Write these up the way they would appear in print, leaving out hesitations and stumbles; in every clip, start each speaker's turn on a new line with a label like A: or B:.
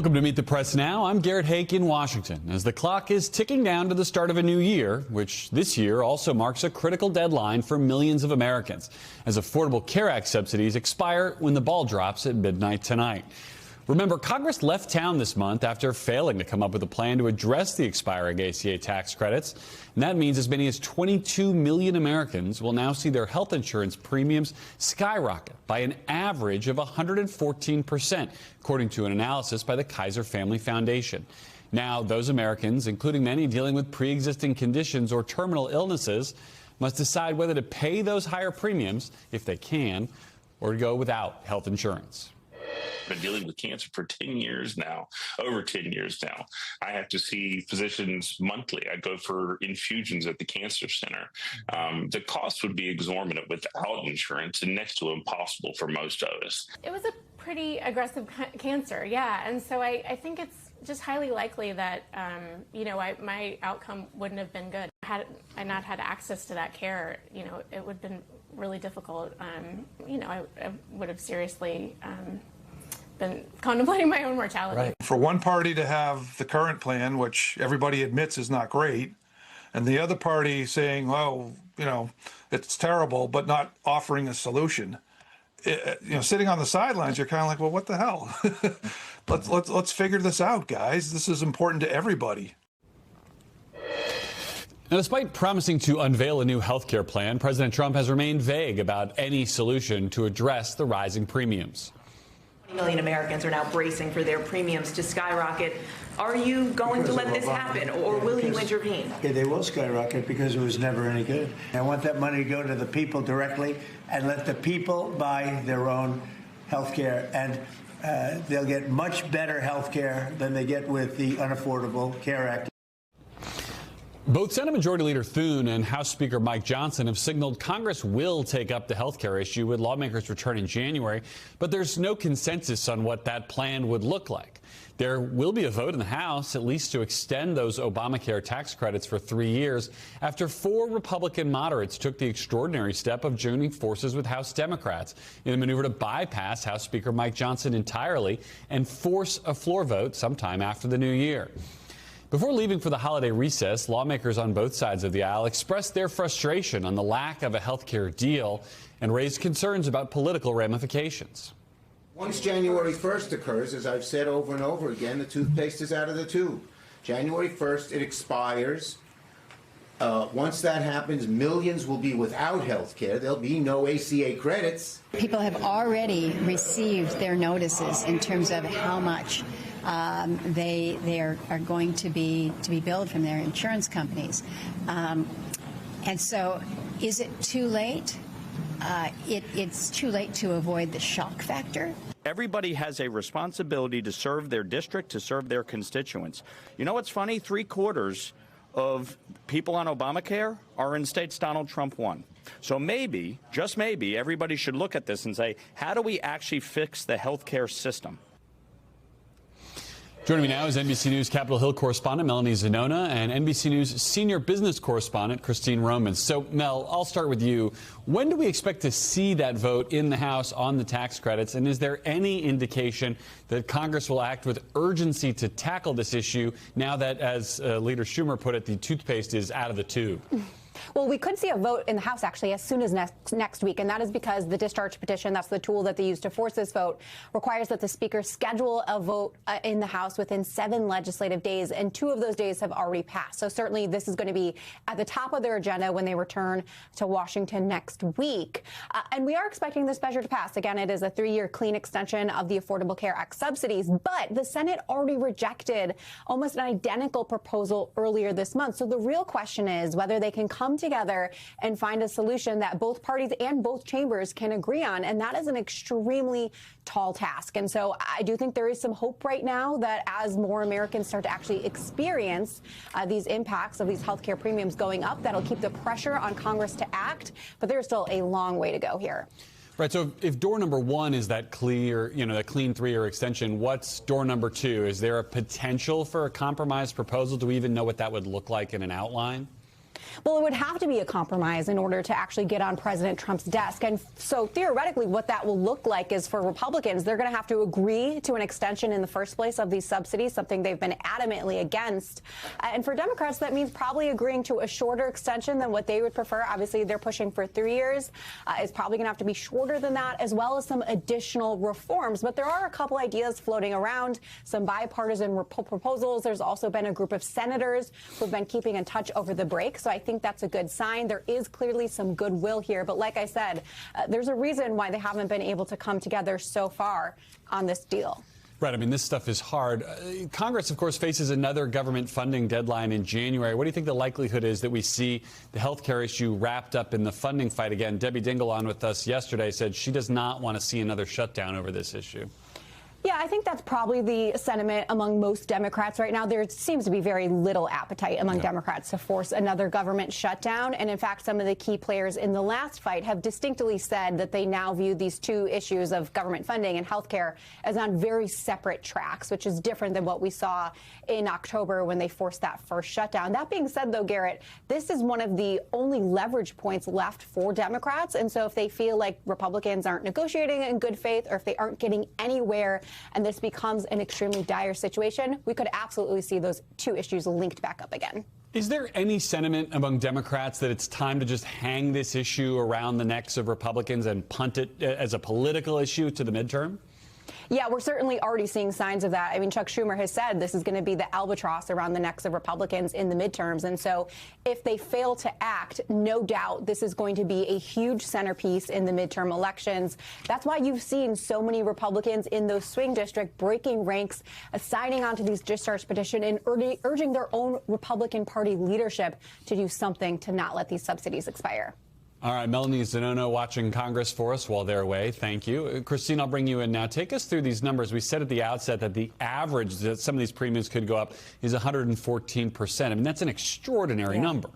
A: Welcome to Meet the Press Now. I'm Garrett Hake in Washington. As the clock is ticking down to the start of a new year, which this year also marks a critical deadline for millions of Americans, as Affordable Care Act subsidies expire when the ball drops at midnight tonight. Remember, Congress left town this month after failing to come up with a plan to address the expiring ACA tax credits. And that means as many as 22 million Americans will now see their health insurance premiums skyrocket by an average of 114%, according to an analysis by the Kaiser Family Foundation. Now, those Americans, including many dealing with pre-existing conditions or terminal illnesses, must decide whether to pay those higher premiums, if they can, or to go without health insurance.
B: I've been dealing with cancer for 10 years now, over 10 years now. I have to see physicians monthly. I go for infusions at the cancer center. The cost would be exorbitant without insurance and next to impossible for most of us.
C: It was a pretty aggressive cancer, yeah. And so I think it's just highly likely that, my outcome wouldn't have been good. Had I not had access to that care, it would have been really difficult. I would have seriously been contemplating my own mortality.
D: Right. For one party to have the current plan, which everybody admits is not great, and the other party saying, well, it's terrible, but not offering a solution. Sitting on the sidelines, you're kind of like, well, what the hell? let's figure this out, guys. This is important to everybody.
A: Now, despite promising to unveil a new health care plan, President Trump has remained vague about any solution to address the rising premiums.
E: 20 million Americans are now bracing for their premiums to skyrocket. Are you going to let this happen, or will you intervene?
F: Yeah, they will skyrocket because it was never any good. I want that money to go to the people directly and let the people buy their own health care. And they'll get much better health care than they get with the Unaffordable Care Act.
A: Both Senate Majority Leader Thune and House Speaker Mike Johnson have signaled Congress will take up the health care issue when lawmakers return in January, but there's no consensus on what that plan would look like. There will be a vote in the House, at least to extend those Obamacare tax credits for 3 years, after 4 Republican moderates took the extraordinary step of joining forces with House Democrats in a maneuver to bypass House Speaker Mike Johnson entirely and force a floor vote sometime after the new year. Before leaving for the holiday recess, lawmakers on both sides of the aisle expressed their frustration on the lack of a health care deal and raised concerns about political ramifications.
G: Once January 1st occurs, as I've said over and over again, the toothpaste is out of the tube. January 1st, it expires. Once that happens, millions will be without health care. There'll be no ACA credits.
H: People have already received their notices in terms of how much they are going to be billed from their insurance companies. And so is it too late? It's too late to avoid the shock factor.
I: Everybody has a responsibility to serve their district, to serve their constituents. You know what's funny? 3/4 of people on Obamacare are in states Donald Trump won. So maybe, just maybe, everybody should look at this and say, how do we actually fix the health care system?
A: Joining me now is NBC News Capitol Hill correspondent Melanie Zanona and NBC News senior business correspondent Christine Romans. So, Mel, I'll start with you. When do we expect to see that vote in the House on the tax credits? And is there any indication that Congress will act with urgency to tackle this issue now that, as Leader Schumer put it, the toothpaste is out of the tube?
J: Well, we could see a vote in the House actually as soon as next week, and that is because the discharge petition, that's the tool that they use to force this vote, requires that the Speaker schedule a vote in the House within 7 legislative days, and 2 of those days have already passed. So certainly this is going to be at the top of their agenda when they return to Washington next week. And we are expecting this measure to pass. Again, it is a 3-year clean extension of the Affordable Care Act subsidies, but the Senate already rejected almost an identical proposal earlier this month. So the real question is whether they can come together and find a solution that both parties and both chambers can agree on. And that is an extremely tall task. And so I do think there is some hope right now that as more Americans start to actually experience these impacts of these health care premiums going up, that'll keep the pressure on Congress to act. But there's still a long way to go here.
A: Right. So if door number 1 is that clear, that clean 3-year extension, what's door number 2? Is there a potential for a compromise proposal? Do we even know what that would look like in an outline?
J: Well, it would have to be a compromise in order to actually get on President Trump's desk. And so theoretically, what that will look like is for Republicans, they're going to have to agree to an extension in the first place of these subsidies, something they've been adamantly against. And for Democrats, that means probably agreeing to a shorter extension than what they would prefer. Obviously, they're pushing for 3 years. It's probably going to have to be shorter than that, as well as some additional reforms. But there are a couple ideas floating around, some bipartisan proposals. There's also been a group of senators who've been keeping in touch over the break. So I think that's a good sign. There is clearly some goodwill here. But like I said, there's a reason why they haven't been able to come together so far on this deal.
A: Right. I mean, this stuff is hard. Congress, of course, faces another government funding deadline in January. What do you think the likelihood is that we see the health care issue wrapped up in the funding fight again? Debbie Dingell on with us yesterday said she does not want to see another shutdown over this issue.
J: Yeah, I think that's probably the sentiment among most Democrats right now. There seems to be very little appetite among Democrats to force another government shutdown. And in fact, some of the key players in the last fight have distinctly said that they now view these two issues of government funding and health care as on very separate tracks, which is different than what we saw in October when they forced that first shutdown. That being said, though, Garrett, this is one of the only leverage points left for Democrats. And so if they feel like Republicans aren't negotiating in good faith, or if they aren't getting anywhere, and this becomes an extremely dire situation, we could absolutely see those two issues linked back up again.
A: Is there any sentiment among Democrats that it's time to just hang this issue around the necks of Republicans and punt it as a political issue to the midterm?
J: Yeah, we're certainly already seeing signs of that. I mean, Chuck Schumer has said this is going to be the albatross around the necks of Republicans in the midterms. And so if they fail to act, no doubt this is going to be a huge centerpiece in the midterm elections. That's why you've seen so many Republicans in those swing districts breaking ranks, signing onto these discharge petition and urging their own Republican Party leadership to do something to not let these subsidies expire.
A: All right, Melanie Zanono watching Congress for us while they're away. Thank you. Christine, I'll bring you in now. Take us through these numbers. We said at the outset that the average that some of these premiums could go up is 114%. I mean, that's an extraordinary number.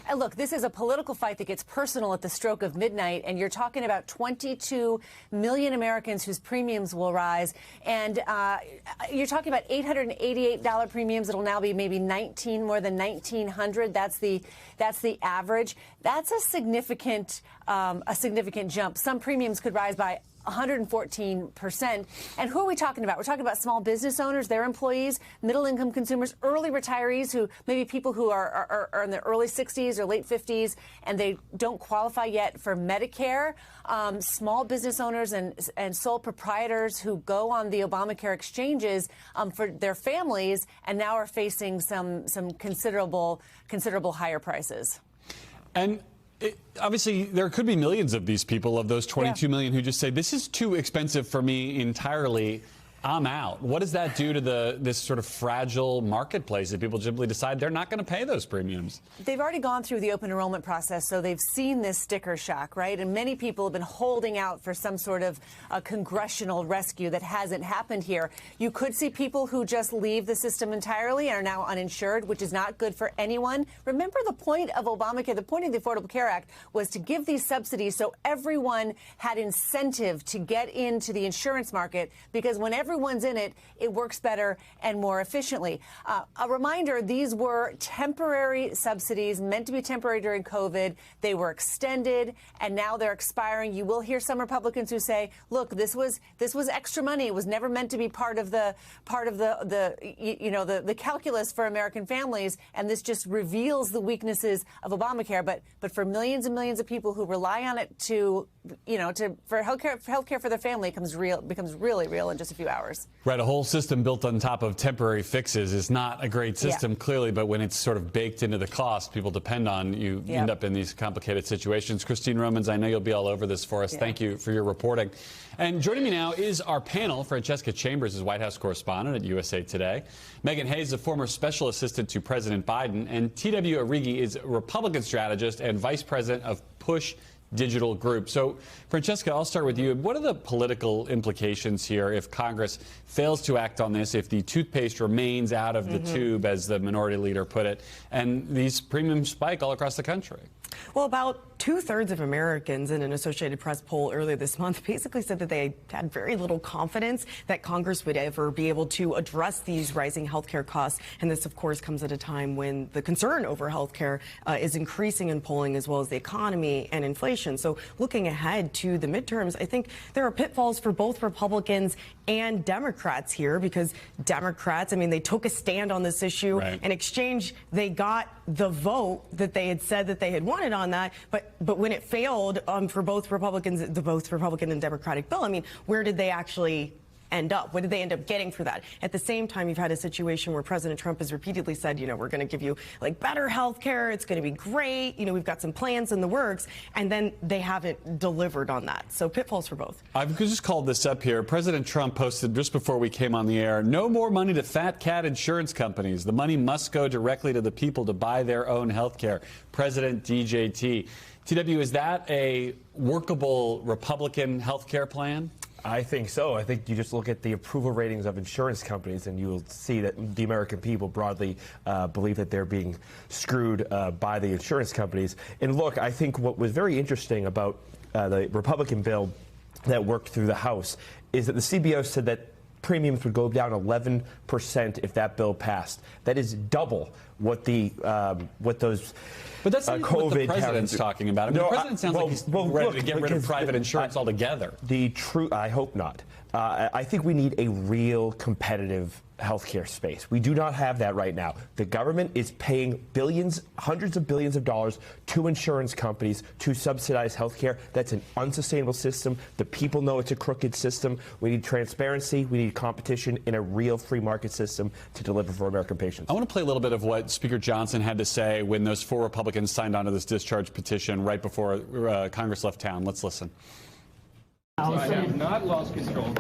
K: And look, this is a political fight that gets personal at the stroke of midnight, and you're talking about 22 million Americans whose premiums will rise, and you're talking about $888 premiums. It'll now be maybe more than $1,900. That's the average. That's a significant jump. Some premiums could rise by 114%. And who are we talking about? We're talking about small business owners, their employees, middle-income consumers, early retirees, who maybe people who are in their early 60s or late 50s, and they don't qualify yet for Medicare. Small business owners and sole proprietors who go on the Obamacare exchanges for their families and now are facing some considerable higher prices.
A: And obviously, there could be millions of these people, of those 22 million, who just say, this is too expensive for me entirely. I'm out. What does that do to this sort of fragile marketplace that people simply decide they're not going to pay those premiums?
K: They've already gone through the open enrollment process, so they've seen this sticker shock, right? And many people have been holding out for some sort of a congressional rescue that hasn't happened here. You could see people who just leave the system entirely and are now uninsured, which is not good for anyone. Remember, the point of Obamacare, the point of the Affordable Care Act, was to give these subsidies so everyone had incentive to get into the insurance market, because when everyone's in it, it works better and more efficiently. A reminder, these were temporary subsidies meant to be temporary during COVID. They were extended, and now they're expiring. You will hear some Republicans who say, look, this was extra money. It was never meant to be part of the calculus for American families, and this just reveals the weaknesses of Obamacare. But for millions and millions of people who rely on it for healthcare for their family, becomes really real in just a few hours.
A: Right, a whole system built on top of temporary fixes is not a great system, clearly, but when it's sort of baked into the cost people depend on, you end up in these complicated situations. Christine Romans, I know you'll be all over this for us. Thank you for your reporting. And joining me now is our panel. Francesca Chambers is White House correspondent at USA Today. Megan Hayes, a former special assistant to President Biden. And T.W. Arrighi is Republican strategist and vice president of Push digital group. So, Francesca, I'll start with you. What are the political implications here if Congress fails to act on this, if the toothpaste remains out of the tube, as the minority leader put it, and these premiums spike all across the country?
L: Well, about 2/3 of Americans in an Associated Press poll earlier this month basically said that they had very little confidence that Congress would ever be able to address these rising healthcare costs. And this, of course, comes at a time when the concern over healthcare is increasing in polling, as well as the economy and inflation. So looking ahead to the midterms, I think there are pitfalls for both Republicans and Democrats here, because Democrats, I mean, they took a stand on this issue.
A: Right.
L: In exchange, they got the vote that they had said that they had wanted on that. But when it failed for both Republicans, both Republican and Democratic bill, I mean, where did they actually end up? What did they end up getting for that? At the same time, you've had a situation where President Trump has repeatedly said, you know, we're going to give you like better health care. It's going to be great. You know, we've got some plans in the works. And then they haven't delivered on that. So pitfalls for both.
A: I've just called this up here. President Trump posted just before we came on the air, no more money to fat cat insurance companies. The money must go directly to the people to buy their own health care. President DJT. TW, is that a workable Republican health care plan?
M: I think so. I think you just look at the approval ratings of insurance companies and you'll see that the American people broadly believe that they're being screwed by the insurance companies. And look, I think what was very interesting about the Republican bill that worked through the House is that the CBO said that premiums would go down 11% if that bill passed. That is double what those
A: But that's not
M: COVID
A: what the president's talking about. I mean,
M: No,
A: the president sounds like he's ready to get rid of private insurance altogether.
M: I hope not. I think we need a real competitive healthcare space. We do not have that right now. The government is paying billions, hundreds of billions of dollars to insurance companies to subsidize healthcare. That's an unsustainable system. The people know it's a crooked system. We need transparency. We need competition in a real free market system to deliver for American patients. I
A: want to play a little bit of what Speaker Johnson had to say when those 4 Republicans signed onto this discharge petition right before Congress left town. Let's listen.
N: I have not lost control.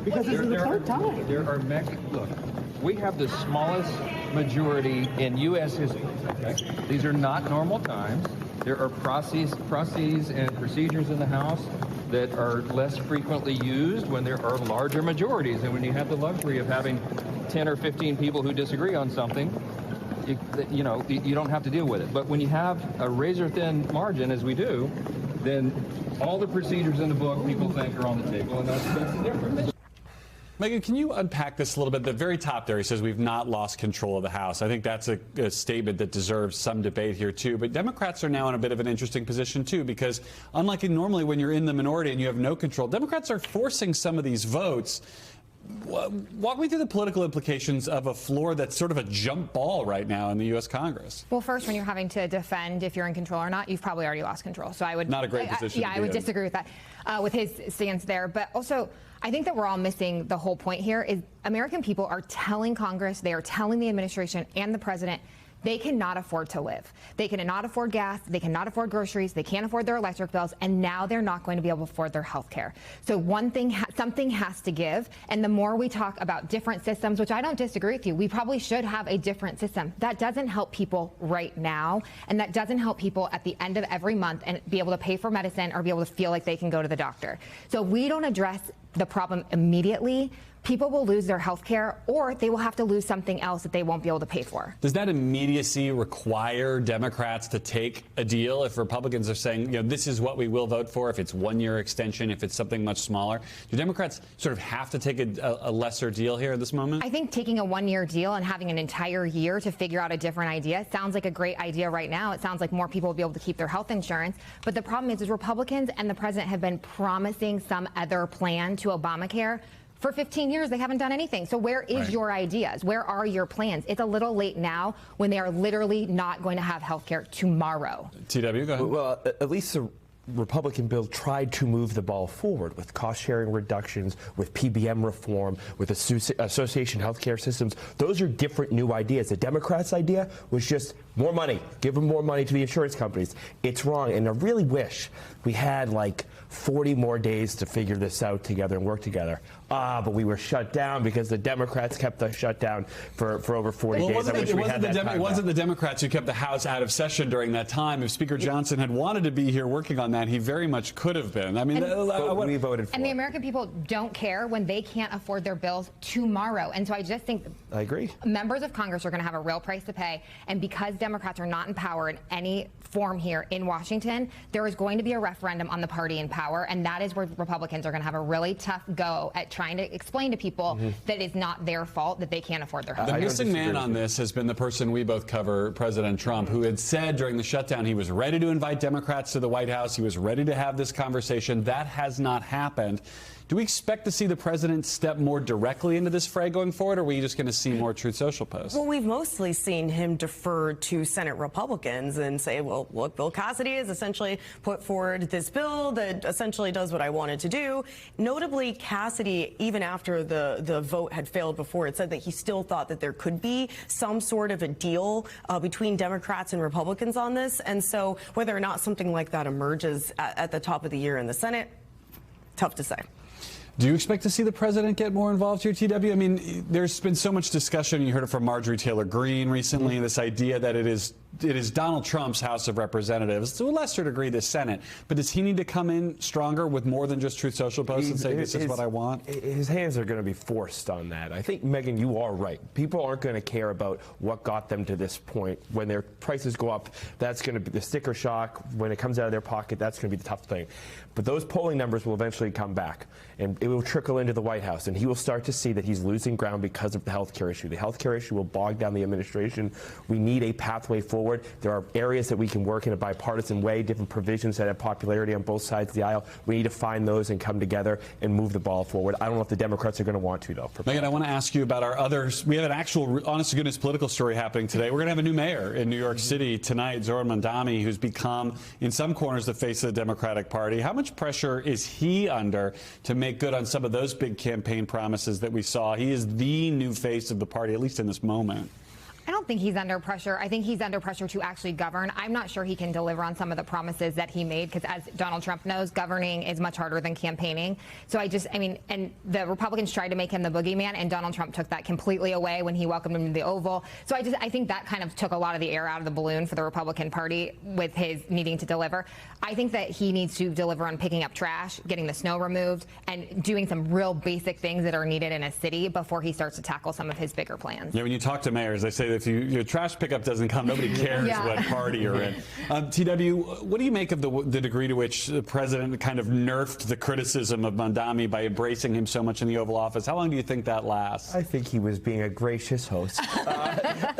O: Because this is the third time.
N: There are look, we have the smallest majority in U.S. history. Okay? These are not normal times. There are processes and procedures in the House that are less frequently used when there are larger majorities. And when you have the luxury of having 10 or 15 people who disagree on something, you don't have to deal with it. But when you have a razor-thin margin, as we do, then all the procedures in the book people think are on the table, and that's the difference.
A: Megan, can you unpack this a little bit? The very top there, he says we've not lost control of the House. I think that's a statement that deserves some debate here, too. But Democrats are now in a bit of an interesting position, too, because unlike normally when you're in the minority and you have no control, Democrats are forcing some of these votes. Walk me through the political implications of a floor that's sort of a jump ball right now in the U.S. Congress.
P: Well, first, when you're having to defend if you're in control or not, you've probably already lost control. So I would
A: not a great position.
P: I would disagree with that, with his stance there. But also, I think that we're all missing the whole point here. Is American people are telling Congress, they are telling the administration and the president, they cannot afford to live. They cannot afford gas. They cannot afford groceries. They can't afford their electric bills. And now they're not going to be able to afford their health care. So something has to give. And the more we talk about different systems, which I don't disagree with you, we probably should have a different system. That doesn't help people right now. And that doesn't help people at the end of every month and be able to pay for medicine or be able to feel like they can go to the doctor. So if we don't address the problem immediately, people will lose their health care, or they will have to lose something else that they won't be able to pay for.
A: Does that immediacy require Democrats to take a deal if Republicans are saying, this is what we will vote for, if it's 1-year extension, if it's something much smaller? Do Democrats sort of have to take a lesser deal here at this moment?
P: I think taking a 1-year deal and having an entire year to figure out a different idea sounds like a great idea right now. It sounds like more people will be able to keep their health insurance. But the problem is Republicans and the president have been promising some other plan to Obamacare. For 15 years, they haven't done anything. So where is your ideas? Where are your plans? It's a little late now when they are literally not going to have health care tomorrow.
A: TW, go ahead.
M: Well, at least the Republican bill tried to move the ball forward with cost-sharing reductions, with PBM reform, with association healthcare systems. Those are different new ideas. The Democrats' idea was just more money. Give them more money to the insurance companies. It's wrong. And I really wish we had like 40 more days to figure this out together and work together. but we were shut down because the Democrats kept us shut down for over 40 days.
A: It wasn't the Democrats who kept the House out of session during that time. If Speaker Johnson had wanted to be here working on that, he very much could have been. I mean,
M: we voted for
P: And the American people don't care when they can't afford their bills tomorrow. And so I just think
M: I agree.
P: Members of Congress are going to have a real price to pay. And because Democrats are not in power in any form here in Washington, there is going to be a referendum on the party in power. And that is where Republicans are going to have a really tough go at trying to explain to people that it's not their fault that they can't afford their house.
A: The missing man on this has been the person we both cover, President Trump, who had said during the shutdown he was ready to invite Democrats to the White House. He was ready to have this conversation. That has not happened. Do we expect to see the president step more directly into this fray going forward, or are we just going to see more Truth Social posts?
L: Well, we've mostly seen him defer to Senate Republicans and say, well, look, Bill Cassidy has essentially put forward this bill that essentially does what I wanted to do. Notably, Cassidy, even after the vote had failed before, it said that he still thought that there could be some sort of a deal between Democrats and Republicans on this. And so whether or not something like that emerges at the top of the year in the Senate, tough to say.
A: Do you expect to see the president get more involved here, TW? I mean, there's been so much discussion. You heard it from Marjorie Taylor Greene recently, this idea that it is Donald Trump's House of Representatives, to a lesser degree the Senate. But does he need to come in stronger with more than just Truth Social posts and say, this is what I want?
M: His hands are going to be forced on that. I think, Megan, you are right. People aren't going to care about what got them to this point. When their prices go up, that's going to be the sticker shock. When it comes out of their pocket, that's going to be the tough thing. But those polling numbers will eventually come back, and it will trickle into the White House, and he will start to see that he's losing ground because of the health care issue. The health care issue will bog down the administration. We need a pathway forward. There are areas that we can work in a bipartisan way, different provisions that have popularity on both sides of the aisle. We need to find those and come together and move the ball forward. I don't know if the Democrats are going to want to, though.
A: Megan, I want to ask you about our others. We have an actual, honest to goodness, political story happening today. We're going to have a new mayor in New York City tonight, Zohran Mamdani, who's become, in some corners, the face of the Democratic Party. How much pressure is he under to make good on some of those big campaign promises that we saw? He is the new face of the party, at least in this moment.
P: I don't think he's under pressure. I think he's under pressure to actually govern. I'm not sure he can deliver on some of the promises that he made, because as Donald Trump knows, governing is much harder than campaigning. So and the Republicans tried to make him the boogeyman, and Donald Trump took that completely away when he welcomed him to the Oval. So I think that kind of took a lot of the air out of the balloon for the Republican Party with his needing to deliver. I think that he needs to deliver on picking up trash, getting the snow removed, and doing some real basic things that are needed in a city before he starts to tackle some of his bigger plans.
A: Yeah, when you talk to mayors, they say that if your trash pickup doesn't come, nobody cares what party you're in. TW, what do you make of the degree to which the president kind of nerfed the criticism of Mamdani by embracing him so much in the Oval Office? How long do you think that lasts? I think he was being a gracious host.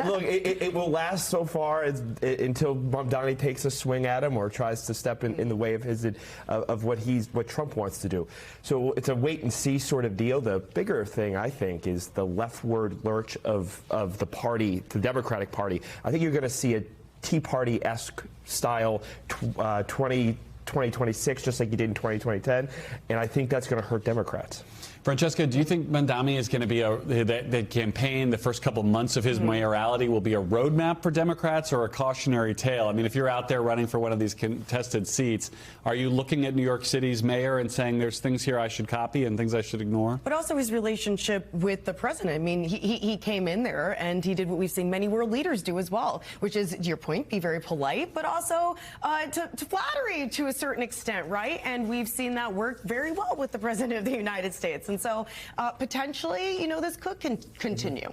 A: Look, it will last so far until Mamdani takes a swing at him or tries to step in the way of what Trump wants to do. So it's a wait and see sort of deal. The bigger thing, I think, is the leftward lurch of the party, the Democratic Party. I think you're going to see a Tea Party-esque style 2026, just like you did in 2010, and I think that's going to hurt Democrats. Francesca, do you think Mamdani is going to be that campaign, the first couple months of his mayoralty will be a roadmap for Democrats or a cautionary tale? I mean, if you're out there running for one of these contested seats, are you looking at New York City's mayor and saying there's things here I should copy and things I should ignore?
L: But also his relationship with the president. I mean, he came in there and he did what we've seen many world leaders do as well, which is, to your point, be very polite, but also to flattery to a certain extent, right? And we've seen that work very well with the president of the United States. And so potentially, this could continue.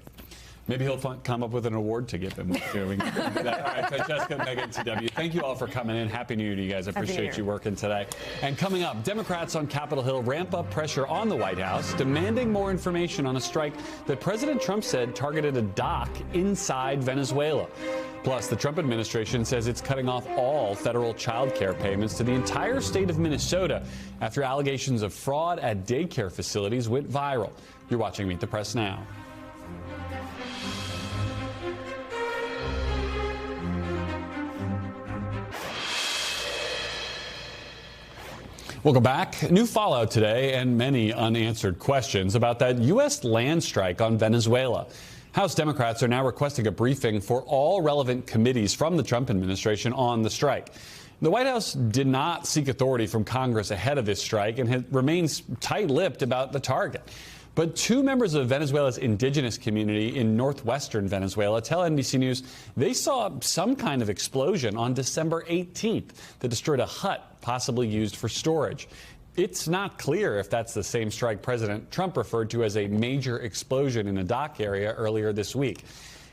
A: Maybe he'll come up with an award to give him. All right, Francesca, Megan, TW, thank you all for coming in. Happy New Year to you guys. I appreciate you working today. And coming up, Democrats on Capitol Hill ramp up pressure on the White House, demanding more information on a strike that President Trump said targeted a dock inside Venezuela. Plus, the Trump administration says it's cutting off all federal child care payments to the entire state of Minnesota after allegations of fraud at daycare facilities went viral. You're watching Meet the Press now. Welcome back. New fallout today and many unanswered questions about that U.S. land strike on Venezuela. House Democrats are now requesting a briefing for all relevant committees from the Trump administration on the strike. The White House did not seek authority from Congress ahead of this strike and remains tight-lipped about the target. But two members of Venezuela's indigenous community in northwestern Venezuela tell NBC News they saw some kind of explosion on December 18th that destroyed a hut possibly used for storage. It's not clear if that's the same strike President Trump referred to as a major explosion in a dock area earlier this week.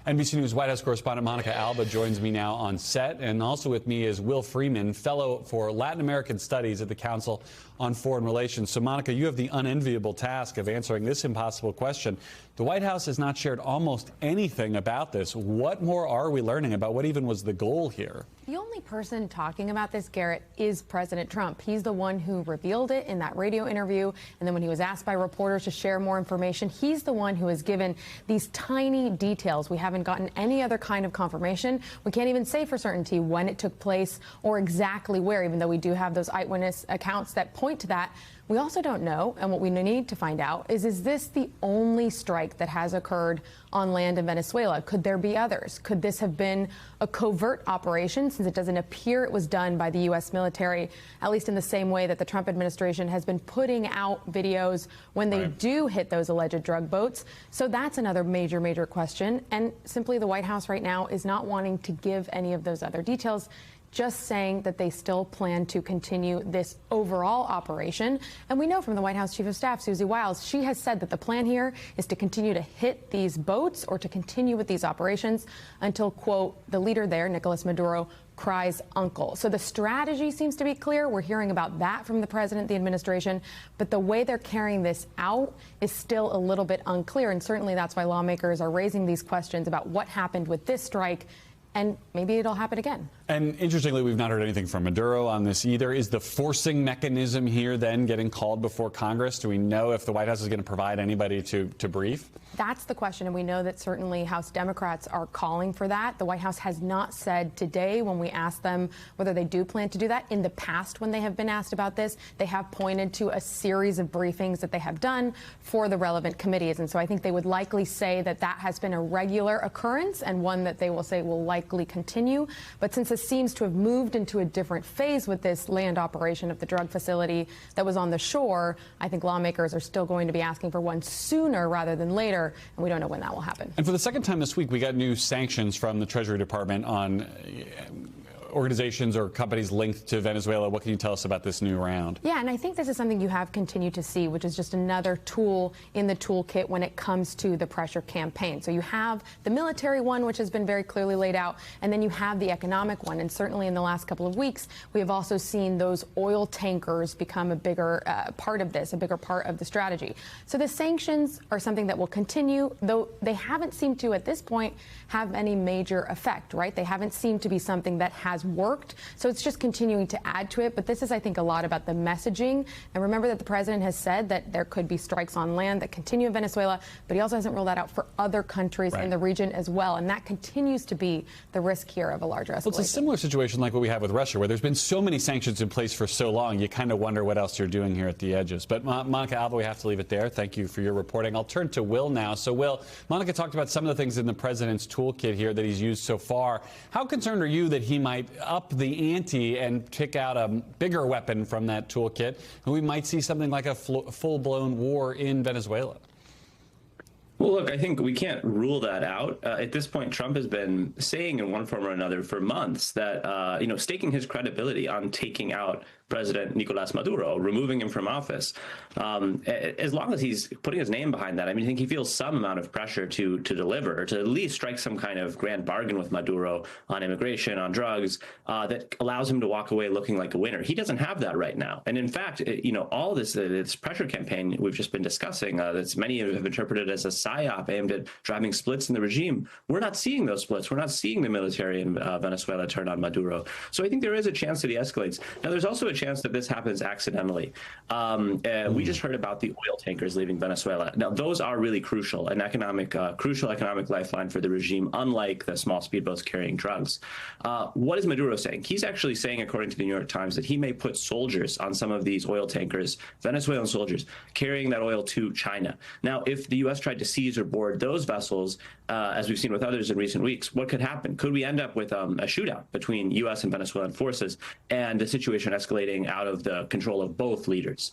A: NBC News White House correspondent Monica Alba joins me now on set, and also with me is Will Freeman, fellow for Latin American Studies at the Council on Foreign Relations. So, Monica, you have the unenviable task of answering this impossible question. The White House has not shared almost anything about this. What more are we learning about what even was the goal here?
C: The only person talking about this, Garrett, is President Trump. He's the one who revealed it in that radio interview. And then when he was asked by reporters to share more information, he's the one who has given these tiny details. We haven't gotten any other kind of confirmation. We can't even say for certainty when it took place or exactly where, even though we do have those eyewitness accounts that point to that. We also don't know, and what we need to find out is this the only strike that has occurred on land in Venezuela? Could there be others? Could this have been a covert operation, since it doesn't appear it was done by the U.S. military, at least in the same way that the Trump administration has been putting out videos when they do hit those alleged drug boats? So that's another major, major question. And simply the White House right now is not wanting to give any of those other details, just saying that they still plan to continue this overall operation. And we know from the White House Chief of Staff, Susie Wiles, she has said that the plan here is to continue to hit these boats or to continue with these operations until, quote, the leader there, Nicolas Maduro, cries uncle. So the strategy seems to be clear. We're hearing about that from the president, the administration, but the way they're carrying this out is still a little bit unclear. And certainly that's why lawmakers are raising these questions about what happened with this strike, and maybe it'll happen again.
A: And interestingly, we've not heard anything from Maduro on this either. Is the forcing mechanism here then getting called before Congress? Do we know if the White House is going to provide anybody to brief?
C: That's the question, and we know that certainly House Democrats are calling for that. The White House has not said today when we asked them whether they do plan to do that. In the past, when they have been asked about this, they have pointed to a series of briefings that they have done for the relevant committees. And so I think they would likely say that that has been a regular occurrence and one that they will say will likely continue. But since this seems to have moved into a different phase with this land operation of the drug facility that was on the shore, I think lawmakers are still going to be asking for one sooner rather than later, and we don't know when that will happen.
A: And for the second time this week, we got new sanctions from the Treasury Department on organizations or companies linked to Venezuela. What can you tell us about this new round?
C: Yeah, and I think this is something you have continued to see, which is just another tool in the toolkit when it comes to the pressure campaign. So you have the military one, which has been very clearly laid out, and then you have the economic one. And certainly in the last couple of weeks, we have also seen those oil tankers become a bigger part of this, a bigger part of the strategy. So the sanctions are something that will continue, though they haven't seemed to, at this point, have any major effect, right? They haven't seemed to be something that has worked. So it's just continuing to add to it. But this is, I think, a lot about the messaging. And remember that the president has said that there could be strikes on land that continue in Venezuela, but he also hasn't ruled that out for other countries in the region as well. And that continues to be the risk here of a larger escalation.
A: Well, it's a similar situation like what we have with Russia, where there's been so many sanctions in place for so long, you kind of wonder what else you're doing here at the edges. But Monica Alba, we have to leave it there. Thank you for your reporting. I'll turn to Will now. So, Will, Monica talked about some of the things in the president's toolkit here that he's used so far. How concerned are you that he might up the ante and pick out a bigger weapon from that toolkit, and we might see something like a full-blown war in Venezuela?
Q: Well, look, I think we can't rule that out. At this point, Trump has been saying in one form or another for months that, staking his credibility on taking out President Nicolas Maduro, removing him from office. As long as he's putting his name behind that, I think he feels some amount of pressure to deliver, to at least strike some kind of grand bargain with Maduro on immigration, on drugs, that allows him to walk away looking like a winner. He doesn't have that right now. And in fact, all this pressure campaign we've just been discussing, that many have interpreted as a psyop aimed at driving splits in the regime, we're not seeing those splits. We're not seeing the military in Venezuela turn on Maduro. So I think there is a chance that he escalates. Now, there's also a chance that this happens accidentally. We just heard about the oil tankers leaving Venezuela. Now, those are really crucial, an crucial economic lifeline for the regime, unlike the small speedboats carrying drugs. What is Maduro saying? He's actually saying, according to the New York Times, that he may put soldiers on some of these oil tankers, Venezuelan soldiers, carrying that oil to China. Now, if the U.S. tried to seize seize or board those vessels, as we've seen with others in recent weeks, what could happen? Could we end up with a shootout between U.S. and Venezuelan forces and the situation escalating out of the control of both leaders?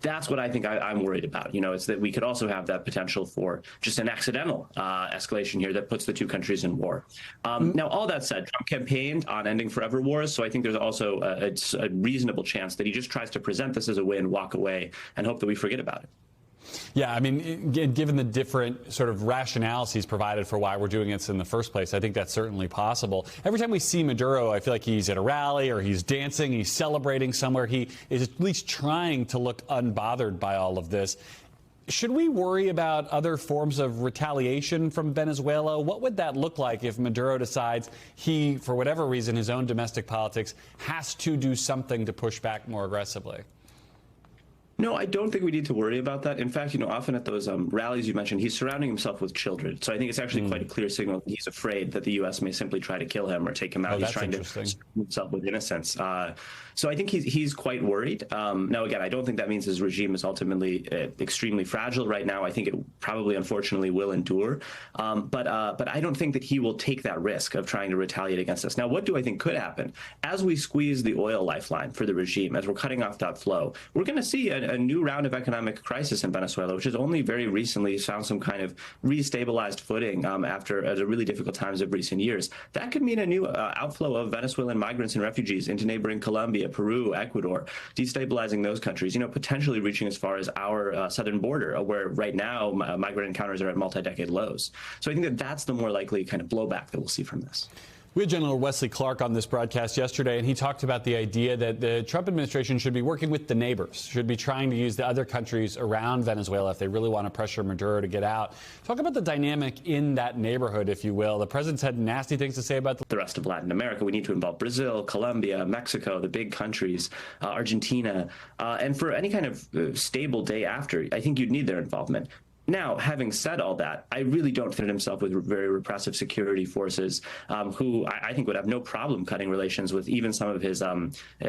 Q: That's what I think I'm worried about. It's that we could also have that potential for just an accidental escalation here that puts the two countries in war. Now, all that said, Trump campaigned on ending forever wars, so I think there's also a reasonable chance that he just tries to present this as a win, walk away, and hope that we forget about it.
A: Yeah, I mean, given the different sort of rationales he's provided for why we're doing this in the first place, I think that's certainly possible. Every time we see Maduro, I feel like he's at a rally or he's dancing, he's celebrating somewhere. He is at least trying to look unbothered by all of this. Should we worry about other forms of retaliation from Venezuela? What would that look like if Maduro decides he, for whatever reason, his own domestic politics, has to do something to push back more aggressively?
Q: No, I don't think we need to worry about that. In fact, often at those rallies you mentioned, he's surrounding himself with children. So I think it's actually quite a clear signal that he's afraid that the U.S. may simply try to kill him or take him out. He's trying to surround himself with innocence. So I think he's quite worried. Now, again, I don't think that means his regime is ultimately extremely fragile right now. I think it probably, unfortunately, will endure. But I don't think that he will take that risk of trying to retaliate against us. Now, what do I think could happen? As we squeeze the oil lifeline for the regime, as we're cutting off that flow, we're going to see a new round of economic crisis in Venezuela, which has only very recently found some kind of restabilized footing after the really difficult times of recent years. That could mean a new outflow of Venezuelan migrants and refugees into neighboring Colombia, Peru, Ecuador, destabilizing those countries, potentially reaching as far as our southern border, where right now migrant encounters are at multi-decade lows. So I think that that's the more likely kind of blowback that we'll see from this.
A: We had General Wesley Clark on this broadcast yesterday, and he talked about the idea that the Trump administration should be working with the neighbors, should be trying to use the other countries around Venezuela if they really want to pressure Maduro to get out. Talk about the dynamic in that neighborhood, if you will. The president's had nasty things to say about
Q: the rest of Latin America. We need to involve Brazil, Colombia, Mexico, the big countries, Argentina, and for any kind of stable day after, I think you'd need their involvement. Now, having said all that, I really don't fit himself with very repressive security forces who I think would have no problem cutting relations with even some of his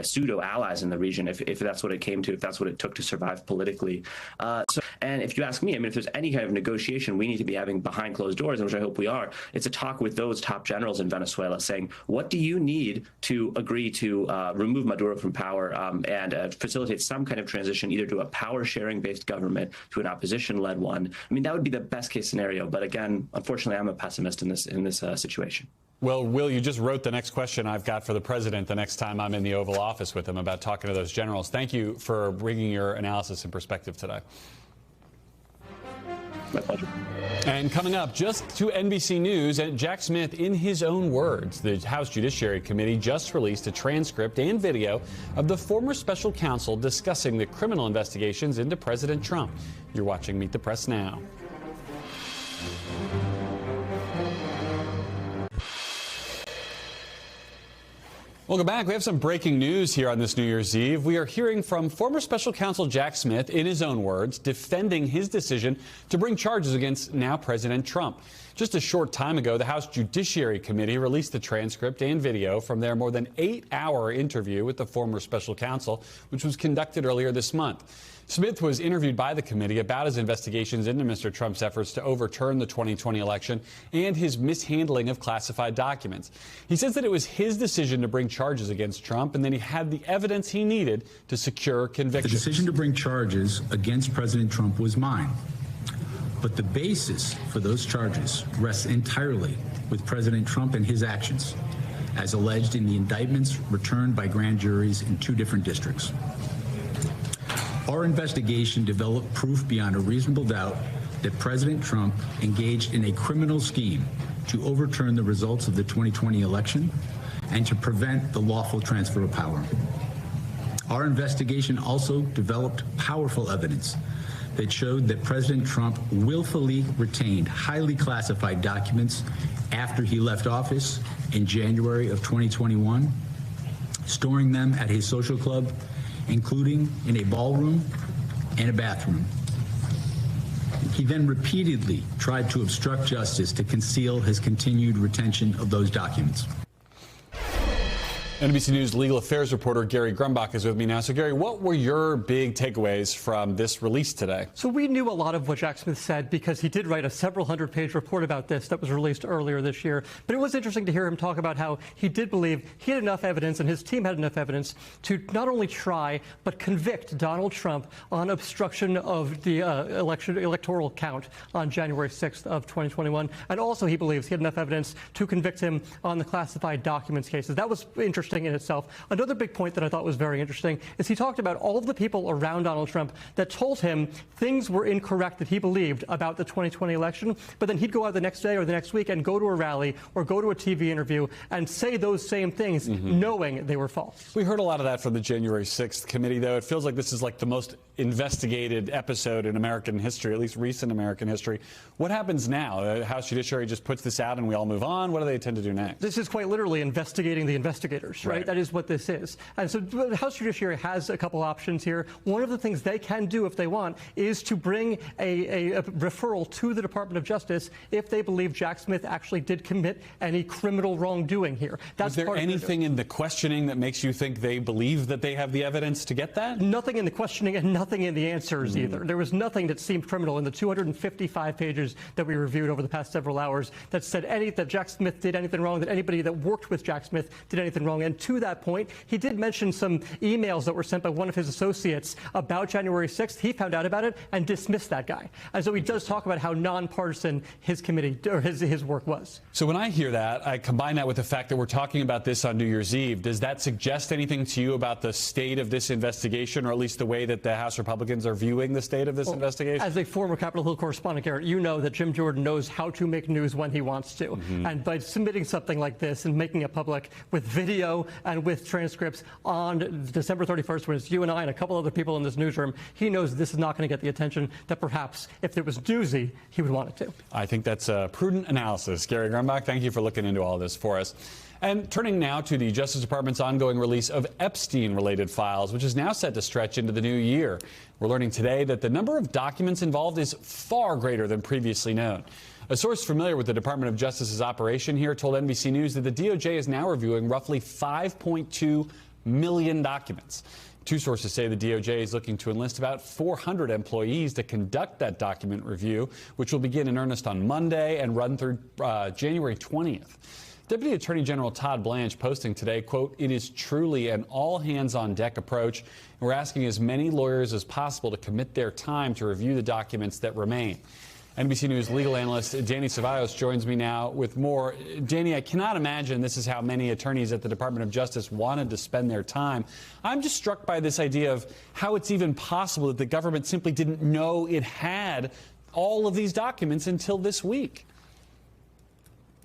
Q: pseudo-allies in the region if that's what it came to, if that's what it took to survive politically. And if you ask me, if there's any kind of negotiation we need to be having behind closed doors, which I hope we are, it's a talk with those top generals in Venezuela saying, what do you need to agree to remove Maduro from power and facilitate some kind of transition either to a power-sharing based government, to an opposition-led one. That would be the best case scenario. But again, unfortunately, I'm a pessimist in this situation.
A: Well, Will, you just wrote the next question I've got for the president the next time I'm in the Oval Office with him about talking to those generals. Thank you for bringing your analysis and perspective today.
Q: My pleasure.
A: And coming up, just to NBC News, Jack Smith, in his own words, the House Judiciary Committee just released a transcript and video of the former special counsel discussing the criminal investigations into President Trump. You're watching Meet the Press now. Welcome back. We have some breaking news here on this New Year's Eve. We are hearing from former special counsel Jack Smith, in his own words, defending his decision to bring charges against now President Trump. Just a short time ago, the House Judiciary Committee released the transcript and video from their more than 8-hour interview with the former special counsel, which was conducted earlier this month. Smith was interviewed by the committee about his investigations into Mr. Trump's efforts to overturn the 2020 election and his mishandling of classified documents. He says that it was his decision to bring charges against Trump and that he had the evidence he needed to secure conviction.
R: The decision to bring charges against President Trump was mine. But the basis for those charges rests entirely with President Trump and his actions, as alleged in the indictments returned by grand juries in 2 different districts. Our investigation developed proof beyond a reasonable doubt that President Trump engaged in a criminal scheme to overturn the results of the 2020 election and to prevent the lawful transfer of power. Our investigation also developed powerful evidence that showed that President Trump willfully retained highly classified documents after he left office in January of 2021, storing them at his social club, including in a ballroom and a bathroom. He then repeatedly tried to obstruct justice to conceal his continued retention of those documents.
A: NBC News legal affairs reporter Gary Grumbach is with me now. So, Gary, what were your big takeaways from this release today?
S: So we knew a lot of what Jack Smith said because he did write a several hundred-page report about this that was released earlier this year. But it was interesting to hear him talk about how he did believe he had enough evidence and his team had enough evidence to not only try but convict Donald Trump on obstruction of the electoral count on January 6th of 2021. And also he believes he had enough evidence to convict him on the classified documents cases. That was interesting in itself. Another big point that I thought was very interesting is he talked about all of the people around Donald Trump that told him things were incorrect that he believed about the 2020 election, but then he'd go out the next day or the next week and go to a rally or go to a TV interview and say those same things knowing they were false.
A: We heard a lot of that from the January 6th committee, though. It feels like this is like the most investigated episode in American history, at least recent American history. What happens now? The House Judiciary just puts this out and we all move on? What do they intend to do next?
S: This is quite literally investigating the investigators, right? That is what this is. And so the House Judiciary has a couple options here. One of the things they can do if they want is to bring a referral to the Department of Justice if they believe Jack Smith actually did commit any criminal wrongdoing here.
A: Is there anything in the questioning that makes you think they believe that they have the evidence to get that?
S: Nothing in the questioning and nothing in the answers either. There was nothing that seemed criminal in the 255 pages that we reviewed over the past several hours that said that Jack Smith did anything wrong, that anybody that worked with Jack Smith did anything wrong. And to that point, he did mention some emails that were sent by one of his associates about January 6th. He found out about it and dismissed that guy. And so he does talk about how nonpartisan his committee or his work was.
A: So when I hear that, I combine that with the fact that we're talking about this on New Year's Eve. Does that suggest anything to you about the state of this investigation, or at least the way that the House Republicans are viewing the state of this investigation?
S: As a former Capitol Hill correspondent, Garrett, you know that Jim Jordan knows how to make news when he wants to. And by submitting something like this and making it public with video and with transcripts on December 31st, when it's you and I and a couple other people in this newsroom, he knows this is not going to get the attention that perhaps if it was doozy, he would want it to.
A: I think that's a prudent analysis. Gary Grumbach, thank you for looking into all this for us. And turning now to the Justice Department's ongoing release of Epstein-related files, which is now set to stretch into the new year. We're learning today that the number of documents involved is far greater than previously known. A source familiar with the Department of Justice's operation here told NBC News that the DOJ is now reviewing roughly 5.2 million documents. Two sources say the DOJ is looking to enlist about 400 employees to conduct that document review, which will begin in earnest on Monday and run through January 20th. Deputy Attorney General Todd Blanche posting today, quote, "It is truly an all-hands-on-deck approach. We're asking as many lawyers as possible to commit their time to review the documents that remain." NBC News legal analyst Danny Cevallos joins me now with more. Danny, I cannot imagine this is how many attorneys at the Department of Justice wanted to spend their time. I'm just struck by this idea of how it's even possible that the government simply didn't know it had all of these documents until this week.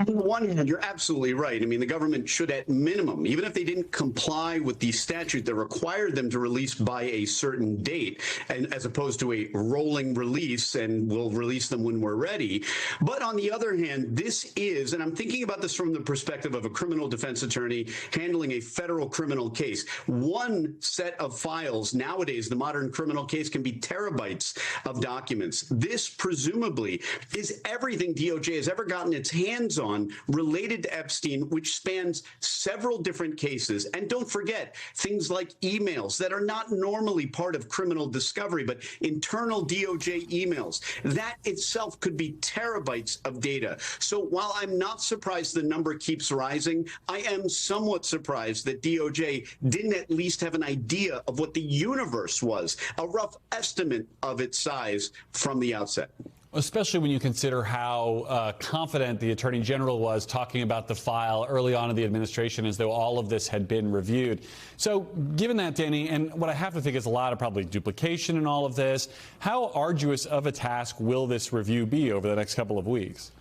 T: On the one hand, you're absolutely right. I mean, the government should, at minimum, even if they didn't comply with the statute that required them to release by a certain date, and as opposed to a rolling release, and we'll release them when we're ready. But on the other hand, this is, and I'm thinking about this from the perspective of a criminal defense attorney handling a federal criminal case. One set of files nowadays, the modern criminal case, can be terabytes of documents. This presumably is everything DOJ has ever gotten its hands on related to Epstein, which spans several different cases. And don't forget things like emails that are not normally part of criminal discovery, but internal DOJ emails. That itself could be terabytes of data. So while I'm not surprised the number keeps rising, I am somewhat surprised that DOJ didn't at least have an idea of what the universe was, a rough estimate of its size from the outset.
A: Especially when you consider how confident the Attorney General was talking about the file early on in the administration as though all of this had been reviewed. So given that, Danny, and what I have to think is a lot of probably duplication in all of this, how arduous of a task will this review be over the next couple of weeks?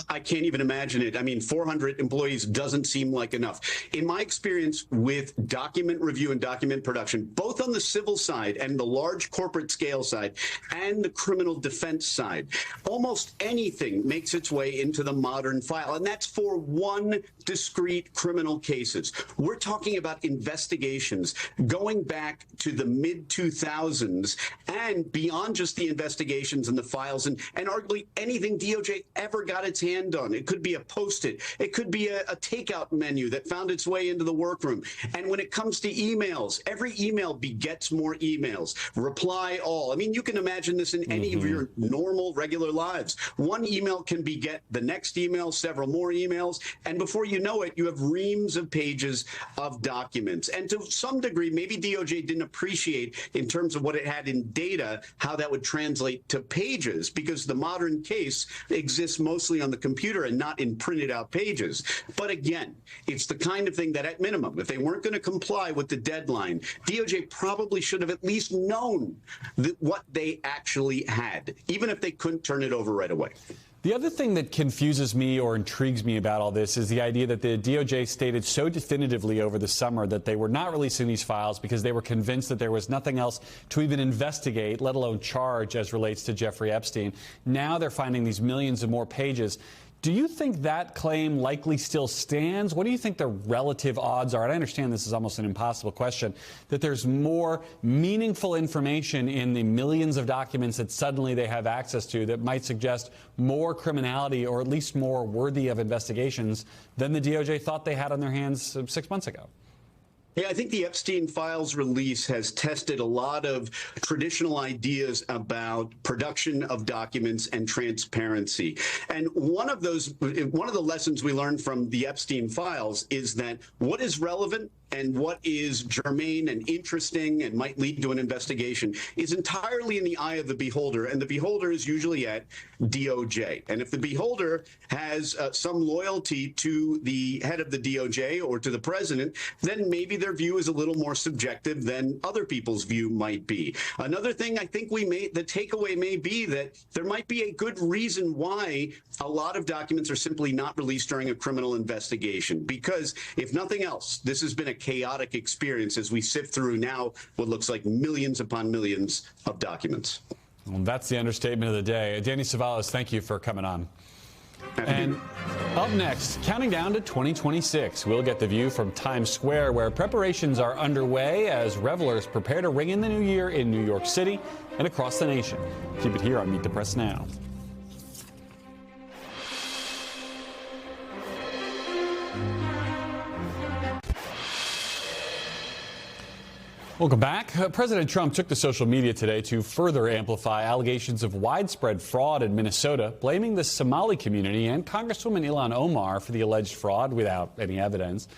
T: I can't even imagine it. I mean, 400 employees doesn't seem like enough. In my experience with document review and document production, both on the civil side and the large corporate scale side and the criminal defense side, almost anything makes its way into the modern file. And that's for one discrete criminal cases. We're talking about investigations going back to the mid-2000s and beyond just the investigations and the files and arguably anything DOJ ever got its hand on. It could be a Post-it. It could be a takeout menu that found its way into the workroom. And when it comes to emails, every email begets more emails. Reply all. I mean, you can imagine this in any of your normal, regular lives. One email can beget the next email, several more emails, and before you know it, you have reams of pages of documents. And to some degree, maybe DOJ didn't appreciate, in terms of what it had in data, how that would translate to pages, because the modern case exists mostly on the computer and not in printed out pages. But again, it's the kind of thing that at minimum, if they weren't going to comply with the deadline, DOJ probably should have at least known what they actually had, even if they couldn't turn it over right away.
A: The other thing that confuses me or intrigues me about all this is the idea that the DOJ stated so definitively over the summer that they were not releasing these files because they were convinced that there was nothing else to even investigate, let alone charge, as relates to Jeffrey Epstein. Now they're finding these millions of more pages. Do you think that claim likely still stands? What do you think the relative odds are? And I understand this is almost an impossible question, that there's more meaningful information in the millions of documents that suddenly they have access to that might suggest more criminality, or at least more worthy of investigations, than the DOJ thought they had on their hands 6 months ago?
T: Yeah, I think the Epstein files release has tested a lot of traditional ideas about production of documents and transparency. And one of the lessons we learned from the Epstein files is that what is relevant and what is germane and interesting and might lead to an investigation is entirely in the eye of the beholder, and the beholder is usually at DOJ. And if the beholder has some loyalty to the head of the DOJ or to the president, then maybe their view is a little more subjective than other people's view might be. Another thing I think the takeaway may be that there might be a good reason why a lot of documents are simply not released during a criminal investigation, because if nothing else, this has been a chaotic experience as we sift through now what looks like millions upon millions of documents.
A: Well, that's the understatement of the day. Danny Savalas, thank you for coming on. And up next, counting down to 2026, we'll get the view from Times Square, where preparations are underway as revelers prepare to ring in the new year in New York City and across the nation. Keep it here on Meet the Press Now. Welcome back. President Trump took to social media today to further amplify allegations of widespread fraud in Minnesota, blaming the Somali community and Congresswoman Ilhan Omar for the alleged fraud without any evidence.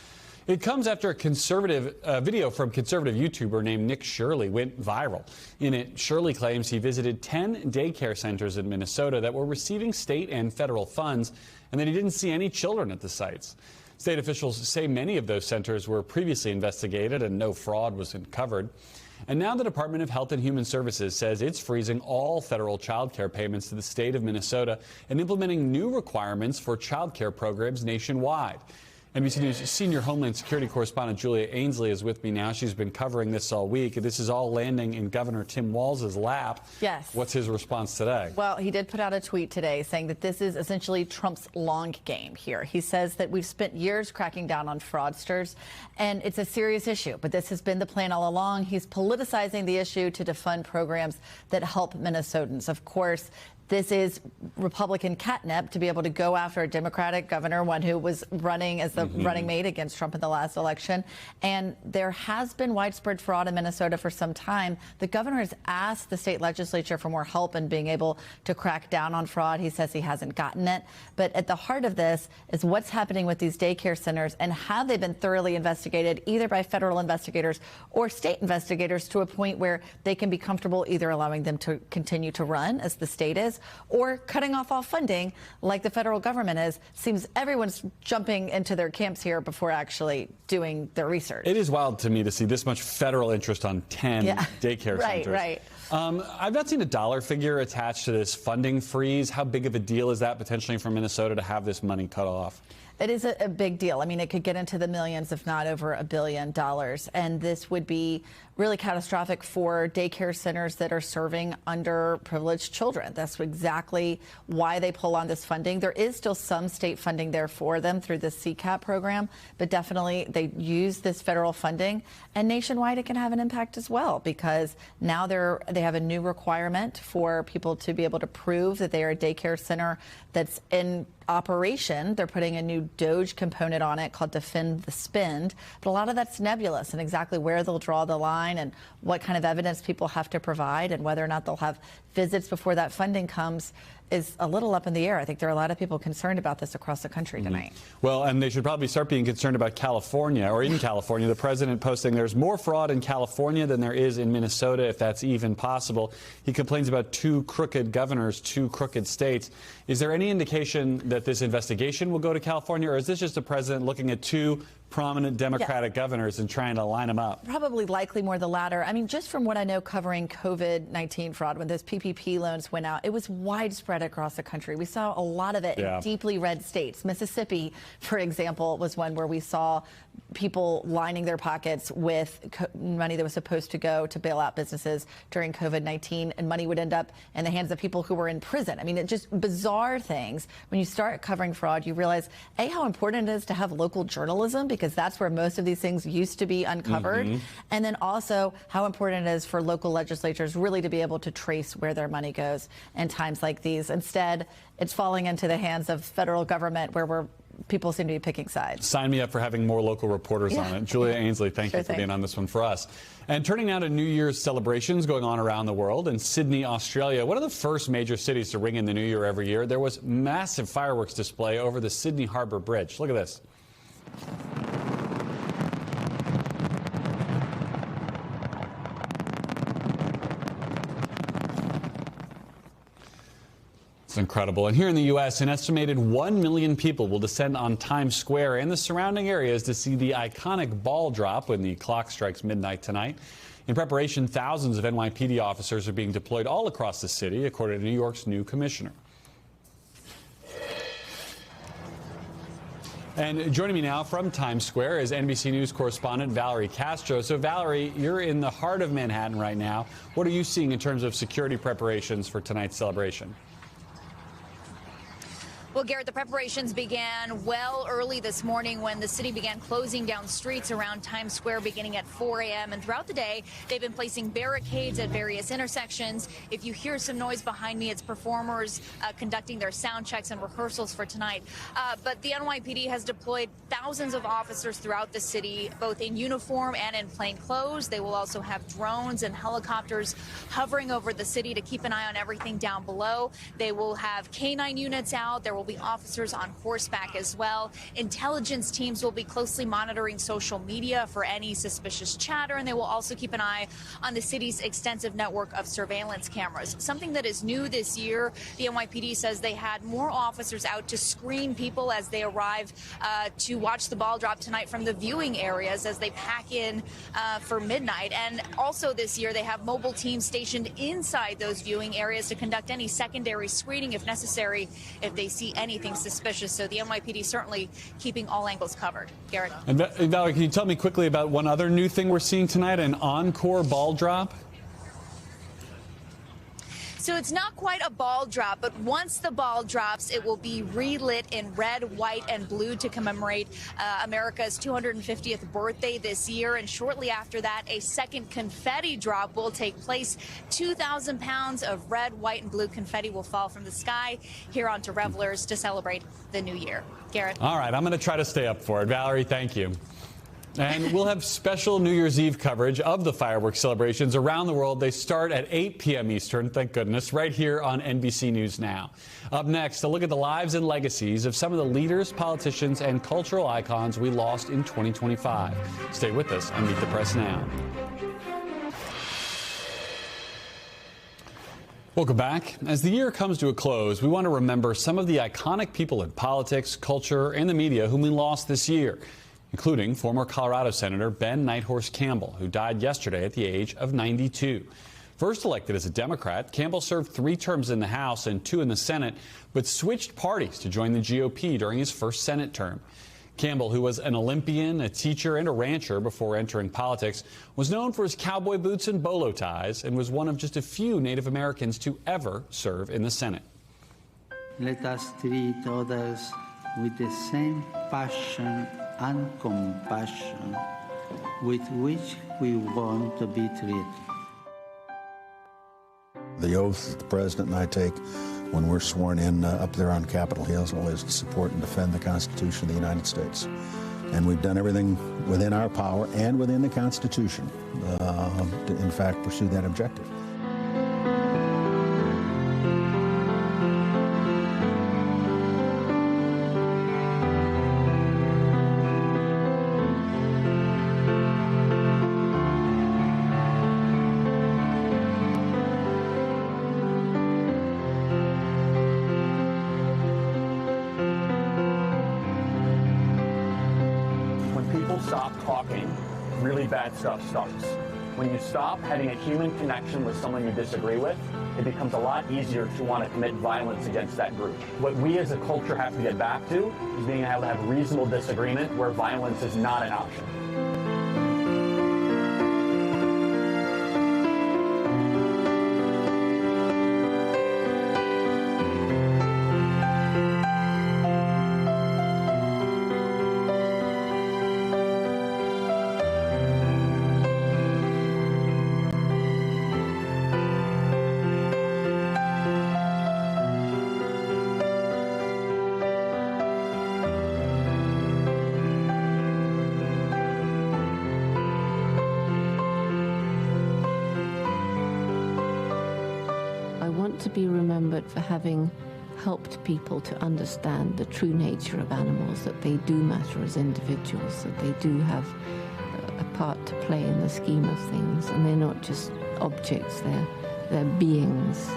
A: It comes after a video from conservative YouTuber named Nick Shirley went viral. In it, Shirley claims he visited 10 daycare centers in Minnesota that were receiving state and federal funds, and that he didn't see any children at the sites. State officials say many of those centers were previously investigated and no fraud was uncovered. And now the Department of Health and Human Services says it's freezing all federal child care payments to the state of Minnesota and implementing new requirements for child care programs nationwide. NBC News senior Homeland Security correspondent Julia Ainsley is with me now. She's been covering this all week. This is all landing in Governor Tim Walz's lap.
U: Yes.
A: What's his response today?
U: Well, he did put out a tweet today saying that this is essentially Trump's long game here. He says that we've spent years cracking down on fraudsters, and it's a serious issue. But this has been the plan all along. He's politicizing the issue to defund programs that help Minnesotans. Of course, this is Republican catnip to be able to go after a Democratic governor, one who was running as the running mate against Trump in the last election. And there has been widespread fraud in Minnesota for some time. The governor has asked the state legislature for more help in being able to crack down on fraud. He says he hasn't gotten it. But at the heart of this is what's happening with these daycare centers, and have they been thoroughly investigated either by federal investigators or state investigators to a point where they can be comfortable either allowing them to continue to run as the state is, or cutting off all funding like the federal government is. Seems everyone's jumping into their camps here before actually doing their research.
A: It is wild to me to see this much federal interest on 10 daycare centers.
U: Right.
A: I've not seen a dollar figure attached to this funding freeze. How big of a deal is that potentially for Minnesota to have this money cut off?
U: It is a big deal. I mean, it could get into the millions, if not over $1 billion. And this would be really catastrophic for daycare centers that are serving underprivileged children. That's exactly why they pull on this funding. There is still some state funding there for them through the CCAP program, but definitely they use this federal funding. And nationwide, it can have an impact as well, because now they have a new requirement for people to be able to prove that they are a daycare center that's in operation. They're putting a new DOGE component on it called Defend the Spend. But a lot of that's nebulous, and exactly where they'll draw the line and what kind of evidence people have to provide and whether or not they'll have visits before that funding comes is a little up in the air. I think there are a lot of people concerned about this across the country tonight.
A: Well, and they should probably start being concerned about California, or in California. The president posting there's more fraud in California than there is in Minnesota, if that's even possible. He complains about 2 crooked governors, 2 crooked states. Is there any indication that this investigation will go to California, or is this just the president looking at 2 prominent Democratic governors and trying to line them up?
U: Probably likely more the latter. I mean, just from what I know covering COVID-19 fraud, when those PPP loans went out, it was widespread across the country. We saw a lot of it in deeply red states. Mississippi, for example, was one where we saw people lining their pockets with money that was supposed to go to bail out businesses during COVID-19, and money would end up in the hands of people who were in prison. I mean, it's just bizarre things. When you start covering fraud, you realize, A, how important it is to have local journalism, because that's where most of these things used to be uncovered. And then also how important it is for local legislatures really to be able to trace where their money goes in times like these. Instead, it's falling into the hands of federal government where people seem to be picking sides.
A: Sign me up for having more local reporters on it. Julia Ainsley, thank you for being on this one for us. And turning now to New Year's celebrations going on around the world. In Sydney, Australia, one of the first major cities to ring in the new year every year, there was massive fireworks display over the Sydney Harbour Bridge. Look at this. It's incredible. And here in the U.S., an estimated 1 million people will descend on Times Square and the surrounding areas to see the iconic ball drop when the clock strikes midnight tonight. In preparation, thousands of NYPD officers are being deployed all across the city, according to New York's new commissioner. And joining me now from Times Square is NBC News correspondent Valerie Castro. So, Valerie, you're in the heart of Manhattan right now. What are you seeing in terms of security preparations for tonight's celebration?
B: Well, Garrett, the preparations began well early this morning when the city began closing down streets around Times Square beginning at 4 a.m. And throughout the day, they've been placing barricades at various intersections. If you hear some noise behind me, it's performers conducting their sound checks and rehearsals for tonight. But the NYPD has deployed thousands of officers throughout the city, both in uniform and in plain clothes. They will also have drones and helicopters hovering over the city to keep an eye on everything down below. They will have K-9 units out. There will be officers on horseback as well. Intelligence teams will be closely monitoring social media for any suspicious chatter, and they will also keep an eye on the city's extensive network of surveillance cameras. Something that is new this year, the NYPD says they had more officers out to screen people as they arrive to watch the ball drop tonight from the viewing areas as they pack in for midnight. And also this year, they have mobile teams stationed inside those viewing areas to conduct any secondary screening if necessary, if they see anything suspicious. So the NYPD certainly keeping all angles covered. Garrett.
A: And Valerie, can you tell me quickly about one other new thing we're seeing tonight, an encore ball drop?
B: So it's not quite a ball drop, but once the ball drops, it will be relit in red, white, and blue to commemorate America's 250th birthday this year. And shortly after that, a second confetti drop will take place. 2,000 pounds of red, white, and blue confetti will fall from the sky here onto revelers to celebrate the new year. Garrett.
A: All right, I'm going to try to stay up for it. Valerie, thank you. And we'll have special New Year's Eve coverage of the fireworks celebrations around the world. They start at 8 p.m. Eastern, thank goodness, right here on NBC News Now. Up next, a look at the lives and legacies of some of the leaders, politicians, and cultural icons we lost in 2025. Stay with us on Meet the Press Now. Welcome back. As the year comes to a close, we want to remember some of the iconic people in politics, culture, and the media whom we lost this year, including former Colorado Senator Ben Nighthorse Campbell, who died yesterday at the age of 92. First elected as a Democrat, Campbell served 3 terms in the House and 2 in the Senate, but switched parties to join the GOP during his first Senate term. Campbell, who was an Olympian, a teacher, and a rancher before entering politics, was known for his cowboy boots and bolo ties and was one of just a few Native Americans to ever serve in the Senate.
V: Let us treat others with the same passion and compassion with which we want to be treated.
D: The oath that the President and I take when we're sworn in up there on Capitol Hill is to support and defend the Constitution of the United States. And we've done everything within our power and within the Constitution to, in fact, pursue that objective.
E: Stop talking, really bad stuff starts. When you stop having a human connection with someone you disagree with, it becomes a lot easier to want to commit violence against that group. What we as a culture have to get back to is being able to have reasonable disagreement where violence is not an option.
W: To be remembered for having helped people to understand the true nature of animals, that they do matter as individuals, that they do have a part to play in the scheme of things, and they're not just objects, they're beings.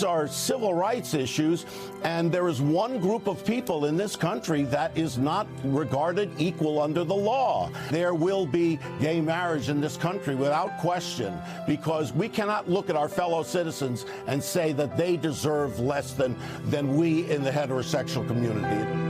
X: Are civil rights issues, and there is one group of people in this country that is not regarded equal under the law. There will be gay marriage in this country without question, because we cannot look at our fellow citizens and say that they deserve less than we in the heterosexual community.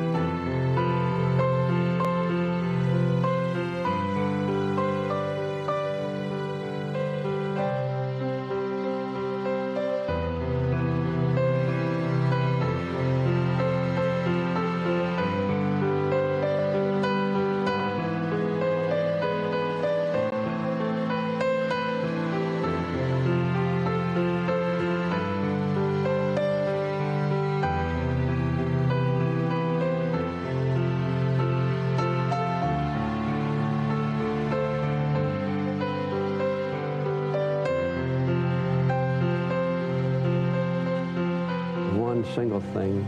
Y: Single thing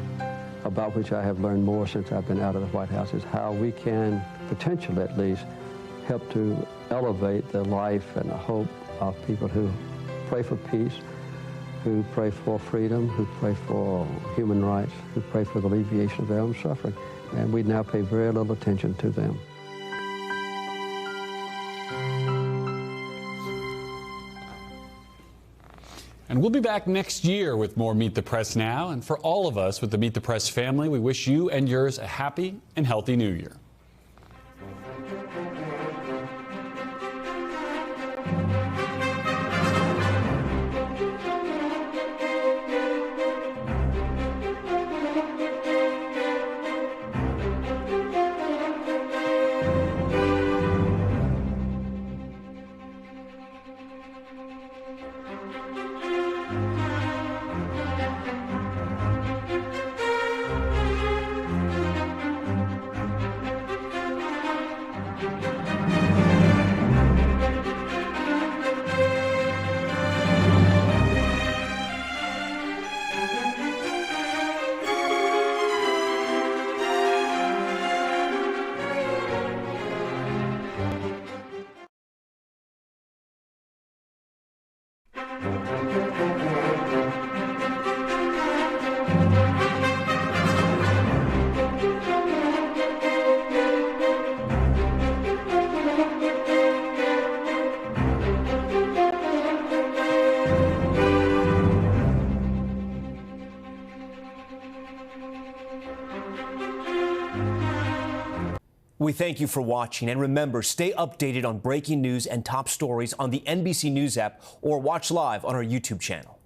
Y: about which I have learned more since I've been out of the White House is how we can, potentially at least, help to elevate the life and the hope of people who pray for peace, who pray for freedom, who pray for human rights, who pray for the alleviation of their own suffering. And we now pay very little attention to them.
A: And we'll be back next year with more Meet the Press Now. And for all of us with the Meet the Press family, we wish you and yours a happy and healthy new year.
F: We thank you for watching, and remember, stay updated on breaking news and top stories on the NBC News app or watch live on our YouTube channel.